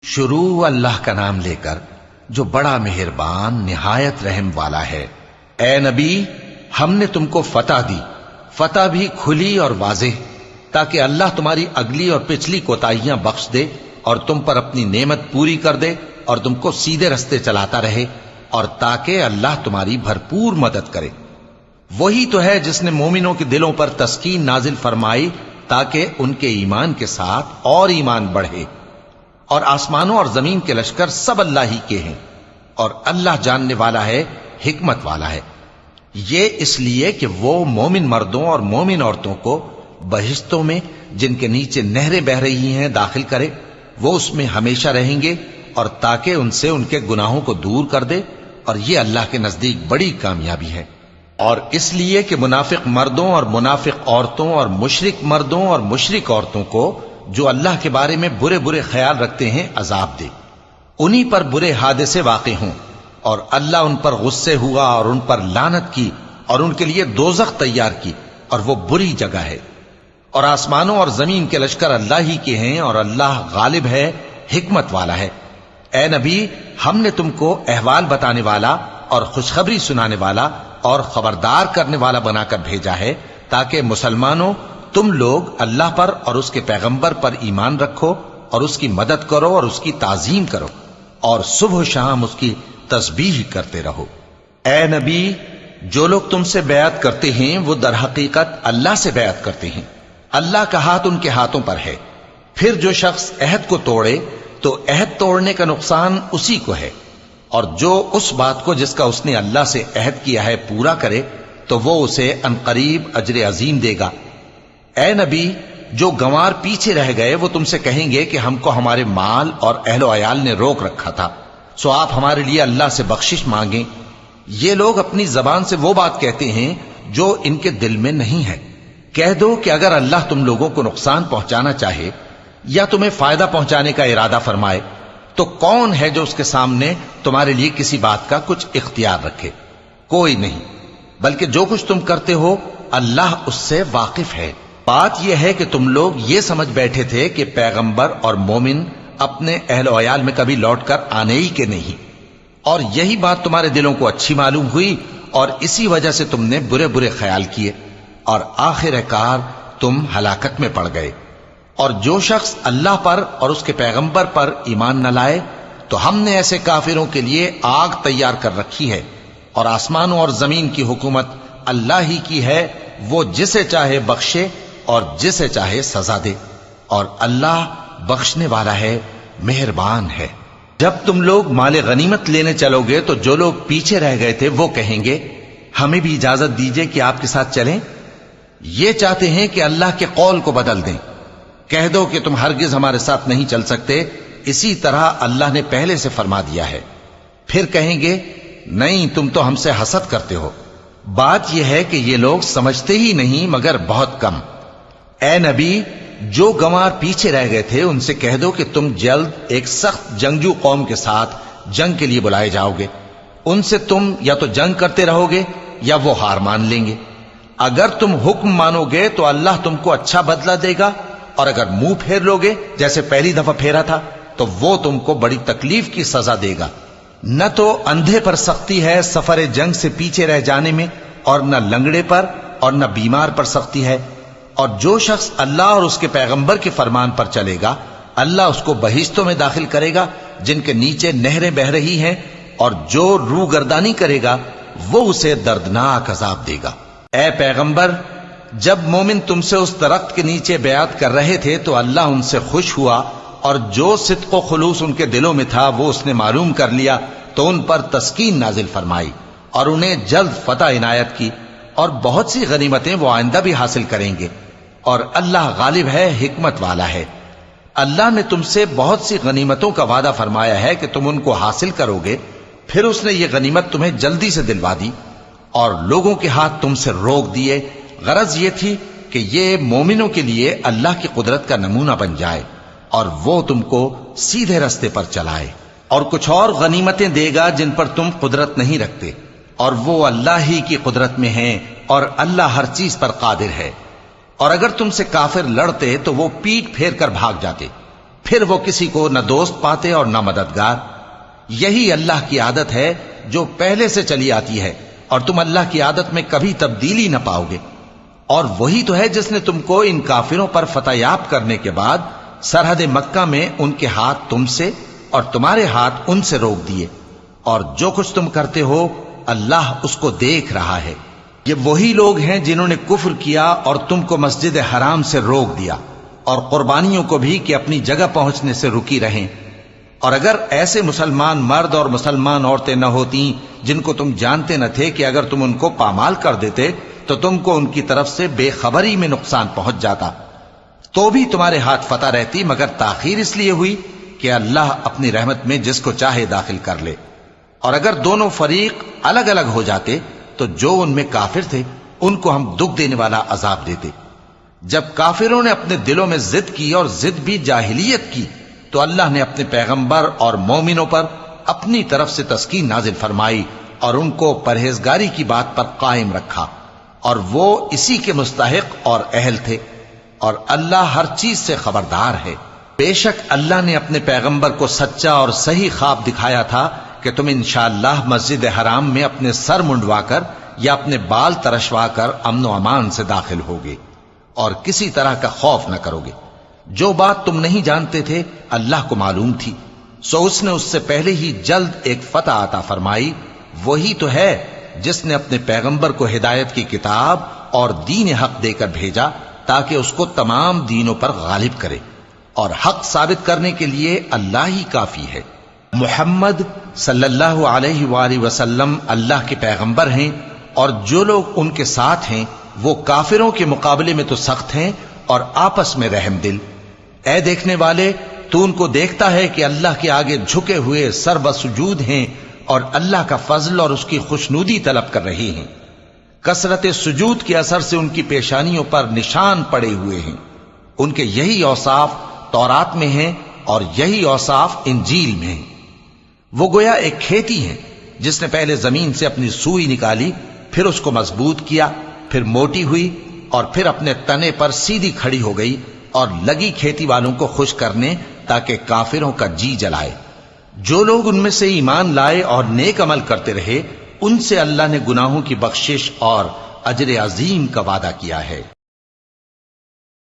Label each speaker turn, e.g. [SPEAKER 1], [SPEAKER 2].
[SPEAKER 1] شروع اللہ کا نام لے کر جو بڑا مہربان نہایت رحم والا ہے۔ اے نبی، ہم نے تم کو فتح دی، فتح بھی کھلی اور واضح، تاکہ اللہ تمہاری اگلی اور پچھلی کوتاہیاں بخش دے اور تم پر اپنی نعمت پوری کر دے اور تم کو سیدھے رستے چلاتا رہے، اور تاکہ اللہ تمہاری بھرپور مدد کرے۔ وہی تو ہے جس نے مومنوں کے دلوں پر تسکین نازل فرمائی تاکہ ان کے ایمان کے ساتھ اور ایمان بڑھے۔ اور آسمانوں اور زمین کے لشکر سب اللہ ہی کے ہیں، اور اللہ جاننے والا ہے، حکمت والا ہے۔ یہ اس لیے کہ وہ مومن مردوں اور مومن عورتوں کو بہشتوں میں جن کے نیچے نہریں بہ رہی ہیں داخل کرے، وہ اس میں ہمیشہ رہیں گے، اور تاکہ ان سے ان کے گناہوں کو دور کر دے، اور یہ اللہ کے نزدیک بڑی کامیابی ہے۔ اور اس لیے کہ منافق مردوں اور منافق عورتوں اور مشرک مردوں اور مشرک عورتوں کو جو اللہ کے بارے میں برے برے خیال رکھتے ہیں عذاب دے، انہی پر برے حادثے واقع ہوں، اور اللہ ان پر غصے ہوا اور ان پر لعنت کی اور ان کے لیے دوزخ تیار کی، اور وہ بری جگہ ہے۔ اور آسمانوں اور زمین کے لشکر اللہ ہی کے ہیں، اور اللہ غالب ہے، حکمت والا ہے۔ اے نبی، ہم نے تم کو احوال بتانے والا اور خوشخبری سنانے والا اور خبردار کرنے والا بنا کر بھیجا ہے، تاکہ مسلمانوں تم لوگ اللہ پر اور اس کے پیغمبر پر ایمان رکھو اور اس کی مدد کرو اور اس کی تعظیم کرو، اور صبح و شام اس کی تسبیح کرتے رہو۔ اے نبی، جو لوگ تم سے بیعت کرتے ہیں وہ در حقیقت اللہ سے بیعت کرتے ہیں، اللہ کا ہاتھ ان کے ہاتھوں پر ہے۔ پھر جو شخص عہد کو توڑے تو عہد توڑنے کا نقصان اسی کو ہے، اور جو اس بات کو جس کا اس نے اللہ سے عہد کیا ہے پورا کرے تو وہ اسے عنقریب اجر عظیم دے گا۔ اے نبی، جو گنوار پیچھے رہ گئے وہ تم سے کہیں گے کہ ہم کو ہمارے مال اور اہل و عیال نے روک رکھا تھا، سو آپ ہمارے لیے اللہ سے بخشش مانگیں۔ یہ لوگ اپنی زبان سے وہ بات کہتے ہیں جو ان کے دل میں نہیں ہے۔ کہہ دو کہ اگر اللہ تم لوگوں کو نقصان پہنچانا چاہے یا تمہیں فائدہ پہنچانے کا ارادہ فرمائے تو کون ہے جو اس کے سامنے تمہارے لیے کسی بات کا کچھ اختیار رکھے؟ کوئی نہیں، بلکہ جو کچھ تم کرتے ہو اللہ اس سے واقف ہے۔ بات یہ ہے کہ تم لوگ یہ سمجھ بیٹھے تھے کہ پیغمبر اور مومن اپنے اہل و عیال میں کبھی لوٹ کر آنے ہی کے نہیں، اور یہی بات تمہارے دلوں کو اچھی معلوم ہوئی اور اسی وجہ سے تم نے برے برے خیال کیے، اور آخر کار تم ہلاکت میں پڑ گئے۔ اور جو شخص اللہ پر اور اس کے پیغمبر پر ایمان نہ لائے تو ہم نے ایسے کافروں کے لیے آگ تیار کر رکھی ہے، اور آسمانوں اور زمین کی حکومت اللہ ہی کی ہے، وہ جسے چاہے بخشے اور جسے چاہے سزا دے، اور اللہ بخشنے والا ہے، مہربان ہے۔ جب تم لوگ مال غنیمت لینے چلو گے تو جو لوگ پیچھے رہ گئے تھے وہ کہیں گے ہمیں بھی اجازت دیجئے کہ آپ کے ساتھ چلیں۔ یہ چاہتے ہیں کہ اللہ کے قول کو بدل دیں۔ کہہ دو کہ تم ہرگز ہمارے ساتھ نہیں چل سکتے، اسی طرح اللہ نے پہلے سے فرما دیا ہے۔ پھر کہیں گے نہیں، تم تو ہم سے حسد کرتے ہو۔ بات یہ ہے کہ یہ لوگ سمجھتے ہی نہیں مگر بہت کم۔ اے نبی، جو گنوار پیچھے رہ گئے تھے ان سے کہہ دو کہ تم جلد ایک سخت جنگجو قوم کے ساتھ جنگ کے لیے بلائے جاؤ گے، ان سے تم یا تو جنگ کرتے رہو گے یا وہ ہار مان لیں گے۔ اگر تم حکم مانو گے تو اللہ تم کو اچھا بدلہ دے گا، اور اگر منہ پھیر لو گے جیسے پہلی دفعہ پھیرا تھا تو وہ تم کو بڑی تکلیف کی سزا دے گا۔ نہ تو اندھے پر سختی ہے سفر جنگ سے پیچھے رہ جانے میں، اور نہ لنگڑے پر اور نہ بیمار پر سختی ہے۔ اور جو شخص اللہ اور اس کے پیغمبر کے فرمان پر چلے گا اللہ اس کو بہشتوں میں داخل کرے گا جن کے نیچے نہریں بہ رہی ہیں، اور جو روگردانی کرے گا وہ اسے دردناک عذاب دے گا۔ اے پیغمبر، جب مومن تم سے اس درخت کے نیچے بیعت کر رہے تھے تو اللہ ان سے خوش ہوا، اور جو صدق و خلوص ان کے دلوں میں تھا وہ اس نے معلوم کر لیا تو ان پر تسکین نازل فرمائی اور انہیں جلد فتح عنایت کی، اور بہت سی غنیمتیں وہ آئندہ بھی حاصل کریں گے، اور اللہ غالب ہے، حکمت والا ہے۔ اللہ نے تم سے بہت سی غنیمتوں کا وعدہ فرمایا ہے کہ تم ان کو حاصل کرو گے، پھر اس نے یہ غنیمت تمہیں جلدی سے دلوا دی اور لوگوں کے ہاتھ تم سے روک دیے۔ غرض یہ تھی کہ یہ مومنوں کے لیے اللہ کی قدرت کا نمونہ بن جائے اور وہ تم کو سیدھے رستے پر چلائے، اور کچھ اور غنیمتیں دے گا جن پر تم قدرت نہیں رکھتے، اور وہ اللہ ہی کی قدرت میں ہیں، اور اللہ ہر چیز پر قادر ہے۔ اور اگر تم سے کافر لڑتے تو وہ پیٹ پھیر کر بھاگ جاتے، پھر وہ کسی کو نہ دوست پاتے اور نہ مددگار۔ یہی اللہ کی عادت ہے جو پہلے سے چلی آتی ہے، اور تم اللہ کی عادت میں کبھی تبدیلی نہ پاؤ گے۔ اور وہی تو ہے جس نے تم کو ان کافروں پر فتح یاب کرنے کے بعد سرحد مکہ میں ان کے ہاتھ تم سے اور تمہارے ہاتھ ان سے روک دیے، اور جو کچھ تم کرتے ہو اللہ اس کو دیکھ رہا ہے۔ یہ وہی لوگ ہیں جنہوں نے کفر کیا اور تم کو مسجد حرام سے روک دیا، اور قربانیوں کو بھی کہ اپنی جگہ پہنچنے سے رکی رہیں۔ اور اگر ایسے مسلمان مرد اور مسلمان عورتیں نہ ہوتی جن کو تم جانتے نہ تھے کہ اگر تم ان کو پامال کر دیتے تو تم کو ان کی طرف سے بے خبری میں نقصان پہنچ جاتا، تو بھی تمہارے ہاتھ فتح رہتی، مگر تاخیر اس لیے ہوئی کہ اللہ اپنی رحمت میں جس کو چاہے داخل کر لے۔ اور اگر دونوں فریق الگ الگ ہو جاتے تو جو ان میں کافر تھے ان کو ہم دکھ دینے والا عذاب دیتے۔ جب کافروں نے اپنے دلوں میں ضد کی، اور ضد بھی جاہلیت کی، تو اللہ نے اپنے پیغمبر اور مومنوں پر اپنی طرف سے تسکین نازل فرمائی اور ان کو پرہیزگاری کی بات پر قائم رکھا، اور وہ اسی کے مستحق اور اہل تھے، اور اللہ ہر چیز سے خبردار ہے۔ بے شک اللہ نے اپنے پیغمبر کو سچا اور صحیح خواب دکھایا تھا کہ تم انشاءاللہ مسجد حرام میں اپنے سر منڈوا کر یا اپنے بال ترشوا کر امن و امان سے داخل ہوگے اور کسی طرح کا خوف نہ کرو گے۔ جو بات تم نہیں جانتے تھے اللہ کو معلوم تھی، سو اس نے اس سے پہلے ہی جلد ایک فتح عطا فرمائی۔ وہی تو ہے جس نے اپنے پیغمبر کو ہدایت کی کتاب اور دین حق دے کر بھیجا تاکہ اس کو تمام دینوں پر غالب کرے، اور حق ثابت کرنے کے لیے اللہ ہی کافی ہے۔ محمد صلی اللہ علیہ وآلہ وسلم اللہ کے پیغمبر ہیں، اور جو لوگ ان کے ساتھ ہیں وہ کافروں کے مقابلے میں تو سخت ہیں اور آپس میں رحم دل۔ اے دیکھنے والے، تو ان کو دیکھتا ہے کہ اللہ کے آگے جھکے ہوئے سر بسجود ہیں اور اللہ کا فضل اور اس کی خوشنودی طلب کر رہے ہیں۔ کثرت سجود کے اثر سے ان کی پیشانیوں پر نشان پڑے ہوئے ہیں۔ ان کے یہی اوصاف تورات میں ہیں اور یہی اوصاف انجیل میں ہیں۔ وہ گویا ایک کھیتی ہے جس نے پہلے زمین سے اپنی سوئی نکالی، پھر اس کو مضبوط کیا، پھر موٹی ہوئی، اور پھر اپنے تنے پر سیدھی کھڑی ہو گئی، اور لگی کھیتی والوں کو خوش کرنے تاکہ کافروں کا جی جلائے۔ جو لوگ ان میں سے ایمان لائے اور نیک عمل کرتے رہے ان سے اللہ نے گناہوں کی بخشش اور اجر عظیم کا وعدہ کیا ہے۔